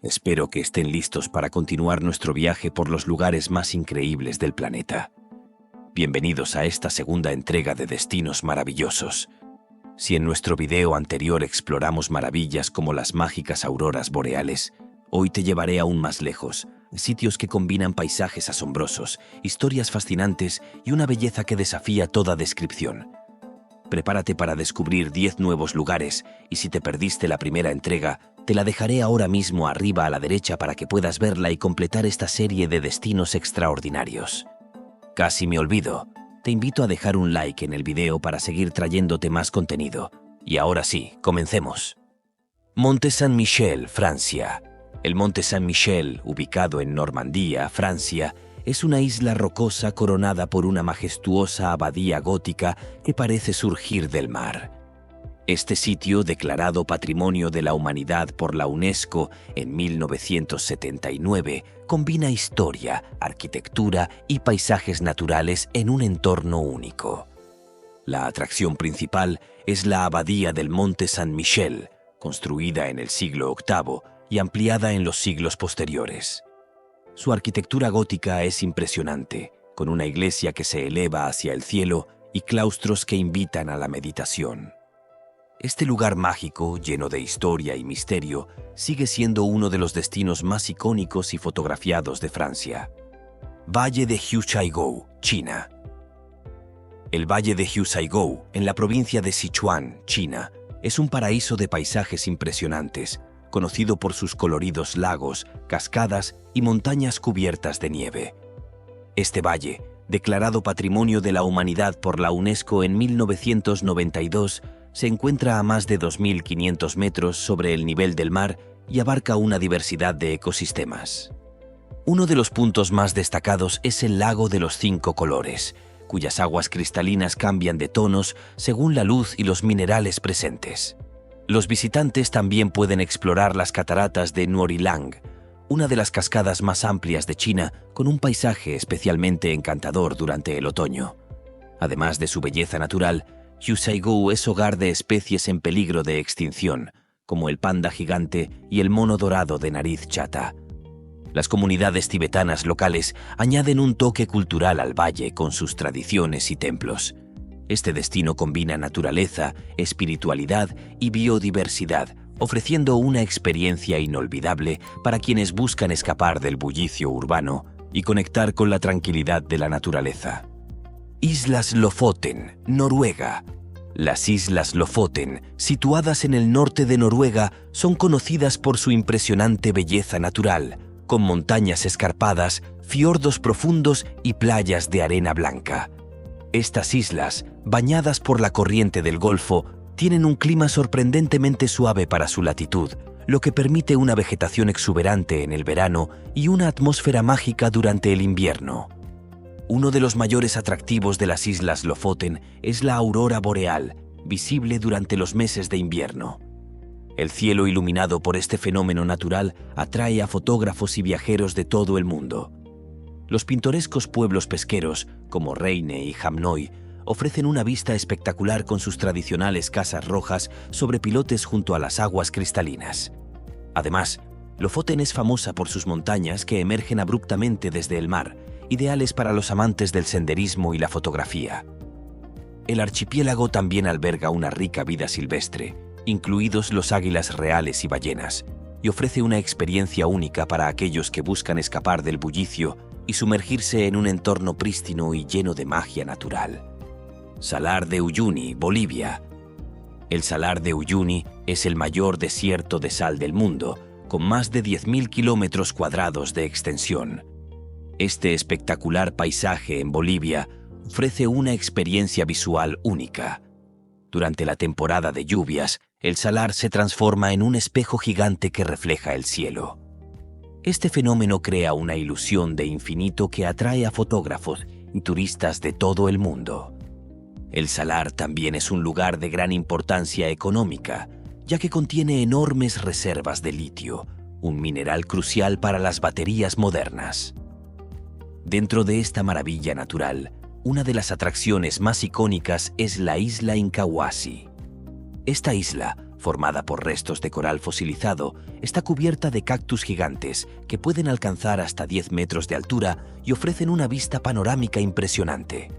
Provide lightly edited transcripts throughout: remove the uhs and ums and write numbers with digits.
Espero que estén listos para continuar nuestro viaje por los lugares más increíbles del planeta. Bienvenidos a esta segunda entrega de Destinos Maravillosos. Si en nuestro video anterior exploramos maravillas como las mágicas auroras boreales, hoy te llevaré aún más lejos, sitios que combinan paisajes asombrosos, historias fascinantes y una belleza que desafía toda descripción. Prepárate para descubrir 10 nuevos lugares y si te perdiste la primera entrega, te la dejaré ahora mismo arriba a la derecha para que puedas verla y completar esta serie de destinos extraordinarios. Casi me olvido, te invito a dejar un like en el video para seguir trayéndote más contenido. Y ahora sí, comencemos. Monte Saint-Michel, Francia. El Monte Saint-Michel, ubicado en Normandía, Francia, es una isla rocosa coronada por una majestuosa abadía gótica que parece surgir del mar. Este sitio, declarado Patrimonio de la Humanidad por la UNESCO en 1979, combina historia, arquitectura y paisajes naturales en un entorno único. La atracción principal es la abadía del Monte Saint-Michel, construida en el siglo VIII y ampliada en los siglos posteriores. Su arquitectura gótica es impresionante, con una iglesia que se eleva hacia el cielo y claustros que invitan a la meditación. Este lugar mágico, lleno de historia y misterio, sigue siendo uno de los destinos más icónicos y fotografiados de Francia. Valle de Huaishou, China. El Valle de Huaishou, en la provincia de Sichuan, China, es un paraíso de paisajes impresionantes, conocido por sus coloridos lagos, cascadas y montañas cubiertas de nieve. Este valle, declarado Patrimonio de la Humanidad por la UNESCO en 1992, se encuentra a más de 2.500 metros sobre el nivel del mar y abarca una diversidad de ecosistemas. Uno de los puntos más destacados es el Lago de los 5 colores, cuyas aguas cristalinas cambian de tonos según la luz y los minerales presentes. Los visitantes también pueden explorar las cataratas de Nuorilang, una de las cascadas más amplias de China, con un paisaje especialmente encantador durante el otoño. Además de su belleza natural, Huaishou es hogar de especies en peligro de extinción, como el panda gigante y el mono dorado de nariz chata. Las comunidades tibetanas locales añaden un toque cultural al valle con sus tradiciones y templos. Este destino combina naturaleza, espiritualidad y biodiversidad, ofreciendo una experiencia inolvidable para quienes buscan escapar del bullicio urbano y conectar con la tranquilidad de la naturaleza. Islas Lofoten, Noruega. Las Islas Lofoten, situadas en el norte de Noruega, son conocidas por su impresionante belleza natural, con montañas escarpadas, fiordos profundos y playas de arena blanca. Estas islas, bañadas por la corriente del Golfo, tienen un clima sorprendentemente suave para su latitud, lo que permite una vegetación exuberante en el verano y una atmósfera mágica durante el invierno. Uno de los mayores atractivos de las Islas Lofoten es la aurora boreal, visible durante los meses de invierno. El cielo iluminado por este fenómeno natural atrae a fotógrafos y viajeros de todo el mundo. Los pintorescos pueblos pesqueros, como Reine y Hamnoi, ofrecen una vista espectacular con sus tradicionales casas rojas sobre pilotes junto a las aguas cristalinas. Además, Lofoten es famosa por sus montañas que emergen abruptamente desde el mar, ideales para los amantes del senderismo y la fotografía. El archipiélago también alberga una rica vida silvestre, incluidos los águilas reales y ballenas, y ofrece una experiencia única para aquellos que buscan escapar del bullicio y sumergirse en un entorno prístino y lleno de magia natural. Salar de Uyuni, Bolivia. El Salar de Uyuni es el mayor desierto de sal del mundo, con más de 10.000 kilómetros cuadrados de extensión. Este espectacular paisaje en Bolivia ofrece una experiencia visual única. Durante la temporada de lluvias, el salar se transforma en un espejo gigante que refleja el cielo. Este fenómeno crea una ilusión de infinito que atrae a fotógrafos y turistas de todo el mundo. El salar también es un lugar de gran importancia económica, ya que contiene enormes reservas de litio, un mineral crucial para las baterías modernas. Dentro de esta maravilla natural, una de las atracciones más icónicas es la isla Incahuasi. Esta isla, formada por restos de coral fosilizado, está cubierta de cactus gigantes que pueden alcanzar hasta 10 metros de altura y ofrecen una vista panorámica impresionante.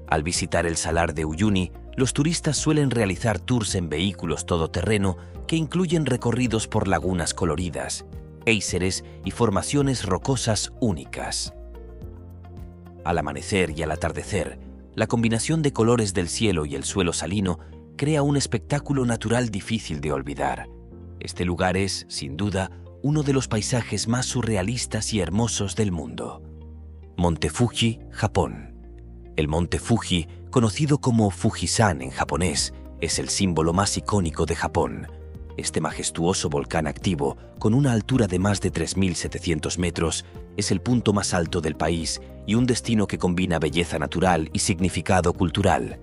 Al visitar el Salar de Uyuni, los turistas suelen realizar tours en vehículos todoterreno que incluyen recorridos por lagunas coloridas, géiseres y formaciones rocosas únicas. Al amanecer y al atardecer, la combinación de colores del cielo y el suelo salino crea un espectáculo natural difícil de olvidar. Este lugar es, sin duda, uno de los paisajes más surrealistas y hermosos del mundo. Monte Fuji, Japón. El Monte Fuji, conocido como Fujisan en japonés, es el símbolo más icónico de Japón. Este majestuoso volcán activo, con una altura de más de 3.700 metros, es el punto más alto del país y un destino que combina belleza natural y significado cultural.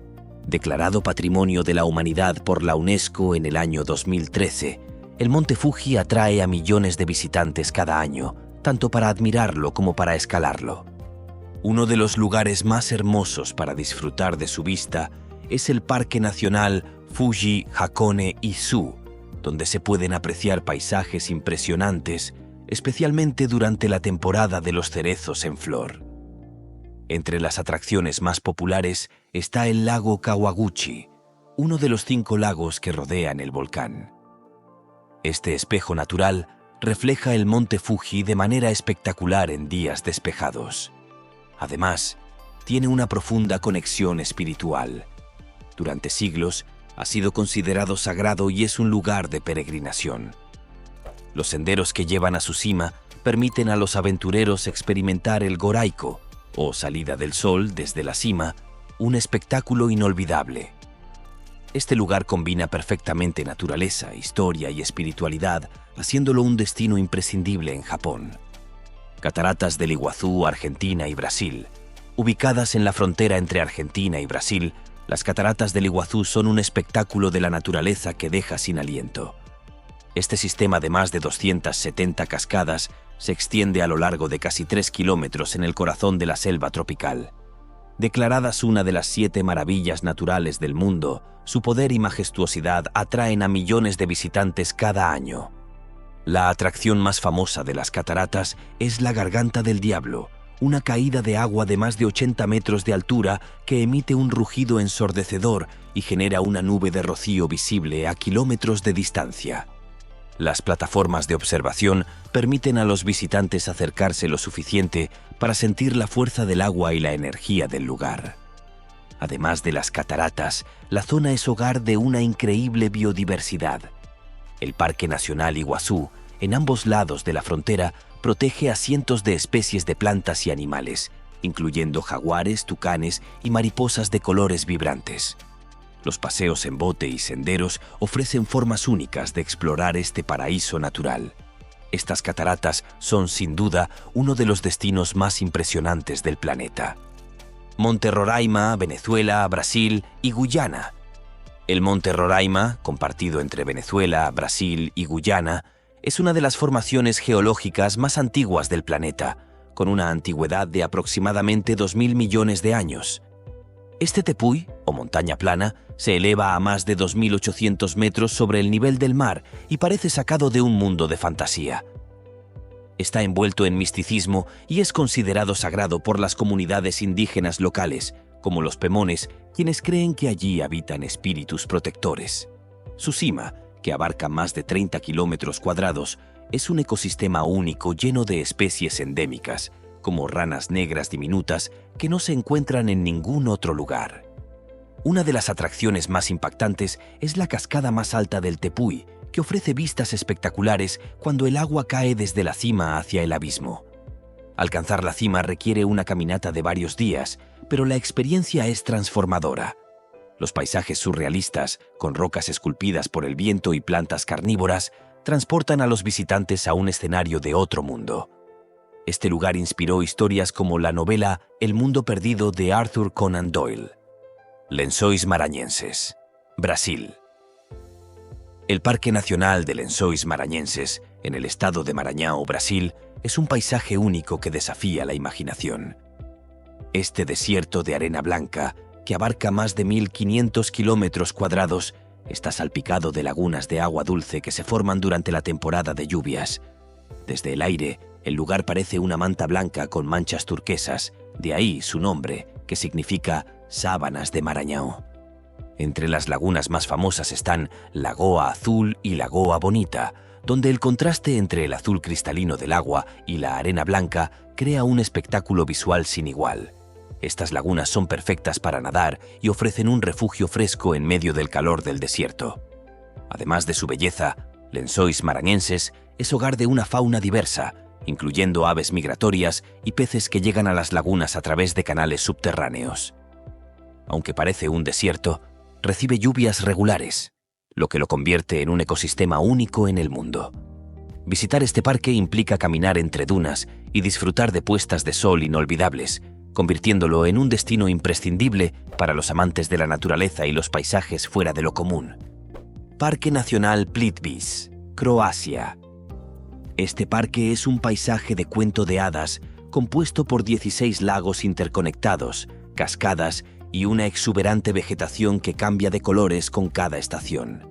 Declarado Patrimonio de la Humanidad por la UNESCO en el año 2013, el Monte Fuji atrae a millones de visitantes cada año, tanto para admirarlo como para escalarlo. Uno de los lugares más hermosos para disfrutar de su vista es el Parque Nacional Fuji Hakone Izu, donde se pueden apreciar paisajes impresionantes, especialmente durante la temporada de los cerezos en flor. Entre las atracciones más populares está el lago Kawaguchi, uno de los 5 lagos que rodean el volcán. Este espejo natural refleja el monte Fuji de manera espectacular en días despejados. Además, tiene una profunda conexión espiritual. Durante siglos, ha sido considerado sagrado y es un lugar de peregrinación. Los senderos que llevan a su cima permiten a los aventureros experimentar el Goraiko, o salida del sol desde la cima, un espectáculo inolvidable. Este lugar combina perfectamente naturaleza, historia y espiritualidad, haciéndolo un destino imprescindible en Japón. Cataratas del Iguazú, Argentina y Brasil. Ubicadas en la frontera entre Argentina y Brasil, las cataratas del Iguazú son un espectáculo de la naturaleza que deja sin aliento. Este sistema de más de 270 cascadas se extiende a lo largo de casi 3 kilómetros en el corazón de la selva tropical. Declaradas una de las 7 maravillas naturales del mundo, su poder y majestuosidad atraen a millones de visitantes cada año. La atracción más famosa de las cataratas es la Garganta del Diablo, una caída de agua de más de 80 metros de altura que emite un rugido ensordecedor y genera una nube de rocío visible a kilómetros de distancia. Las plataformas de observación permiten a los visitantes acercarse lo suficiente para sentir la fuerza del agua y la energía del lugar. Además de las cataratas, la zona es hogar de una increíble biodiversidad. El Parque Nacional Iguazú, en ambos lados de la frontera, protege a cientos de especies de plantas y animales, incluyendo jaguares, tucanes y mariposas de colores vibrantes. Los paseos en bote y senderos ofrecen formas únicas de explorar este paraíso natural. Estas cataratas son, sin duda, uno de los destinos más impresionantes del planeta. Monte Roraima, Venezuela, Brasil y Guyana. El Monte Roraima, compartido entre Venezuela, Brasil y Guyana, es una de las formaciones geológicas más antiguas del planeta, con una antigüedad de aproximadamente 2.000 millones de años. Este tepuy, o montaña plana, se eleva a más de 2.800 metros sobre el nivel del mar y parece sacado de un mundo de fantasía. Está envuelto en misticismo y es considerado sagrado por las comunidades indígenas locales, como los pemones, quienes creen que allí habitan espíritus protectores. Su cima, que abarca más de 30 kilómetros cuadrados, es un ecosistema único lleno de especies endémicas, como ranas negras diminutas que no se encuentran en ningún otro lugar. Una de las atracciones más impactantes es la cascada más alta del Tepuy, que ofrece vistas espectaculares cuando el agua cae desde la cima hacia el abismo. Alcanzar la cima requiere una caminata de varios días, pero la experiencia es transformadora. Los paisajes surrealistas, con rocas esculpidas por el viento y plantas carnívoras, transportan a los visitantes a un escenario de otro mundo. Este lugar inspiró historias como la novela El mundo perdido de Arthur Conan Doyle. Lençóis Maranhenses, Brasil. El Parque Nacional de Lençóis Maranhenses, en el estado de Maranhão, Brasil, es un paisaje único que desafía la imaginación. Este desierto de arena blanca, que abarca más de 1.500 kilómetros cuadrados, está salpicado de lagunas de agua dulce que se forman durante la temporada de lluvias. Desde el aire, el lugar parece una manta blanca con manchas turquesas, de ahí su nombre, que significa sábanas de Marañao. Entre las lagunas más famosas están Lagoa Azul y Lagoa Bonita, donde el contraste entre el azul cristalino del agua y la arena blanca crea un espectáculo visual sin igual. Estas lagunas son perfectas para nadar y ofrecen un refugio fresco en medio del calor del desierto. Además de su belleza, Lençóis Maranhenses es hogar de una fauna diversa, incluyendo aves migratorias y peces que llegan a las lagunas a través de canales subterráneos. Aunque parece un desierto, recibe lluvias regulares, lo que lo convierte en un ecosistema único en el mundo. Visitar este parque implica caminar entre dunas y disfrutar de puestas de sol inolvidables, convirtiéndolo en un destino imprescindible para los amantes de la naturaleza y los paisajes fuera de lo común. Parque Nacional Plitvice, Croacia. Este parque es un paisaje de cuento de hadas compuesto por 16 lagos interconectados, cascadas y una exuberante vegetación que cambia de colores con cada estación.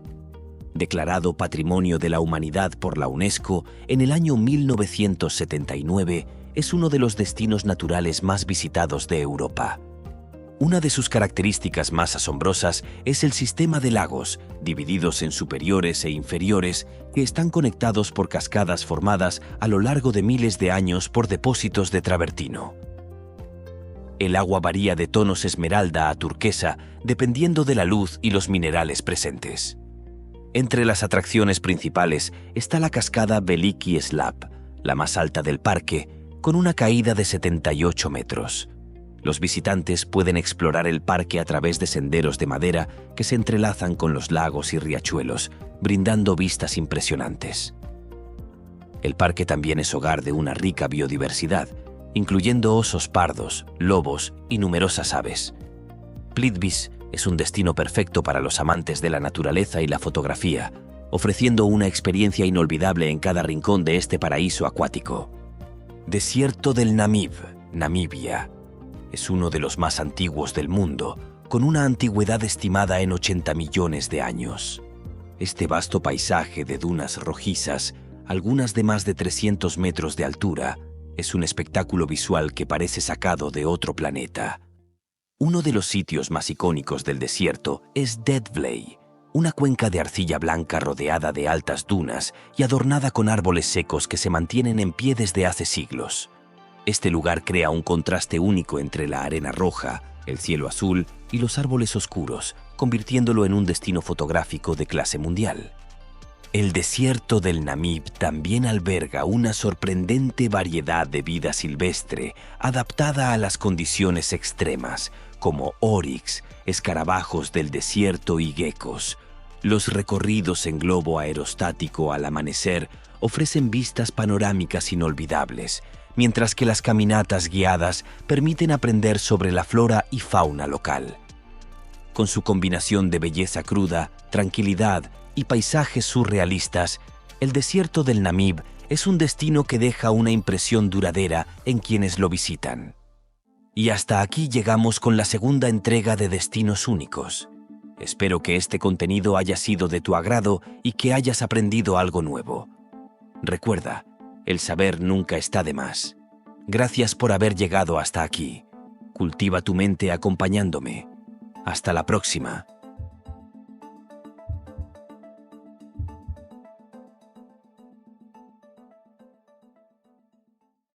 Declarado Patrimonio de la Humanidad por la UNESCO en el año 1979, es uno de los destinos naturales más visitados de Europa. Una de sus características más asombrosas es el sistema de lagos, divididos en superiores e inferiores, que están conectados por cascadas formadas a lo largo de miles de años por depósitos de travertino. El agua varía de tonos esmeralda a turquesa, dependiendo de la luz y los minerales presentes. Entre las atracciones principales está la cascada Veliki Slap, la más alta del parque, con una caída de 78 metros. Los visitantes pueden explorar el parque a través de senderos de madera que se entrelazan con los lagos y riachuelos, brindando vistas impresionantes. El parque también es hogar de una rica biodiversidad, incluyendo osos pardos, lobos y numerosas aves. Plitvice es un destino perfecto para los amantes de la naturaleza y la fotografía, ofreciendo una experiencia inolvidable en cada rincón de este paraíso acuático. Desierto del Namib, Namibia. Es uno de los más antiguos del mundo, con una antigüedad estimada en 80 millones de años. Este vasto paisaje de dunas rojizas, algunas de más de 300 metros de altura, es un espectáculo visual que parece sacado de otro planeta. Uno de los sitios más icónicos del desierto es Dead Valley, una cuenca de arcilla blanca rodeada de altas dunas y adornada con árboles secos que se mantienen en pie desde hace siglos. Este lugar crea un contraste único entre la arena roja, el cielo azul y los árboles oscuros, convirtiéndolo en un destino fotográfico de clase mundial. El desierto del Namib también alberga una sorprendente variedad de vida silvestre adaptada a las condiciones extremas, como oryx, escarabajos del desierto y geckos. Los recorridos en globo aerostático al amanecer ofrecen vistas panorámicas inolvidables, mientras que las caminatas guiadas permiten aprender sobre la flora y fauna local. Con su combinación de belleza cruda, tranquilidad y paisajes surrealistas, el desierto del Namib es un destino que deja una impresión duradera en quienes lo visitan. Y hasta aquí llegamos con la segunda entrega de Destinos Únicos. Espero que este contenido haya sido de tu agrado y que hayas aprendido algo nuevo. Recuerda, el saber nunca está de más. Gracias por haber llegado hasta aquí. Cultiva tu mente acompañándome. Hasta la próxima.